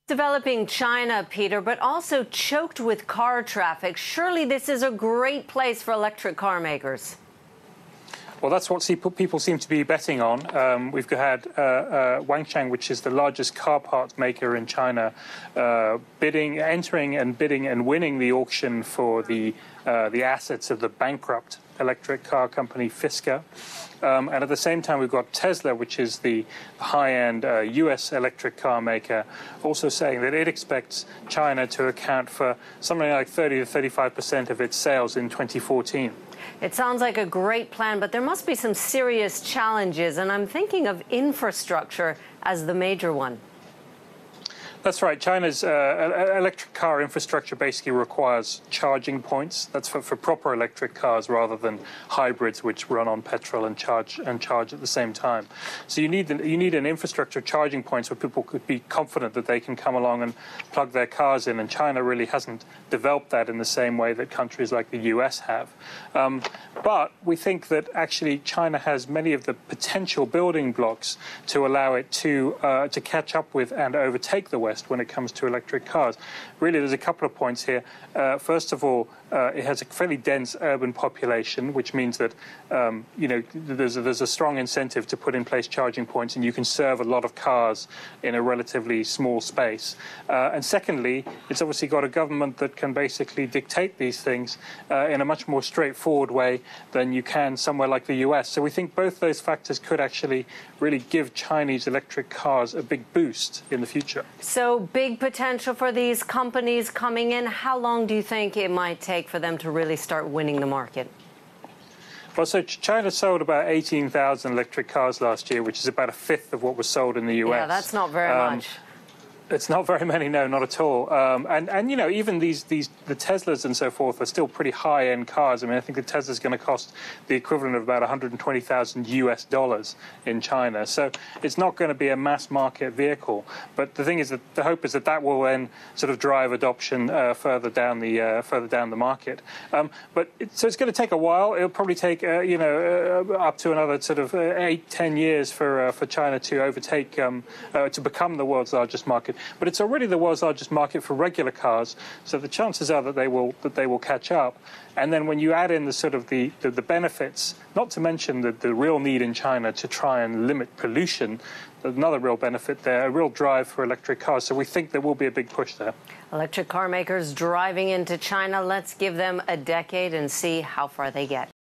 Developing China, Peter, but also choked with car traffic. Surely this is a great place for electric car makers. Well, that's what people seem to be betting on. We've had Wanxiang, which is the largest car parts maker in China, entering and bidding and winning the auction for the assets of the bankrupt electric car company Fisker. And at the same time, we've got Tesla, which is the high-end U.S. electric car maker, also saying that it expects China to account for something like 30 to 35% of its sales in 2014. It sounds like a great plan, but there must be some serious challenges, and I'm thinking of infrastructure as the major one. That's right. China's electric car infrastructure basically requires charging points. That's for proper electric cars rather than hybrids, which run on petrol and charge at the same time. So you need an infrastructure of charging points where people could be confident that they can come along and plug their cars in. And China really hasn't developed that in the same way that countries like the US have. But we think that actually China has many of the potential building blocks to allow it to catch up with and overtake the West when it comes to electric cars. Really, there's a couple of points here. First of all, it has a fairly dense urban population, which means that there's a strong incentive to put in place charging points, and you can serve a lot of cars in a relatively small space. And secondly, it's obviously got a government that can basically dictate these things in a much more straightforward way than you can somewhere like the US. So we think both those factors could actually really give Chinese electric cars a big boost in the future. So big potential for these companies coming in. How long do you think it might take for them to really start winning the market? Well, so China sold about 18,000 electric cars last year, which is about a fifth of what was sold in the US. Yeah, that's not very much. It's not very many, no, not at all. And even the Teslas and so forth are still pretty high-end cars. I mean, I think the Tesla's going to cost the equivalent of about $120,000 in China. So it's not going to be a mass-market vehicle. But the thing is that the hope is that that will then sort of drive adoption further down the market. So it's going to take a while. It'll probably take up to another sort of 8-10 years for China to overtake to become the world's largest market. But it's already the world's largest market for regular cars, so the chances are that they will catch up. And then when you add in the sort of the benefits, not to mention the real need in China to try and limit pollution, there's another real benefit there, a real drive for electric cars. So we think there will be a big push there. Electric car makers driving into China. Let's give them a decade and see how far they get.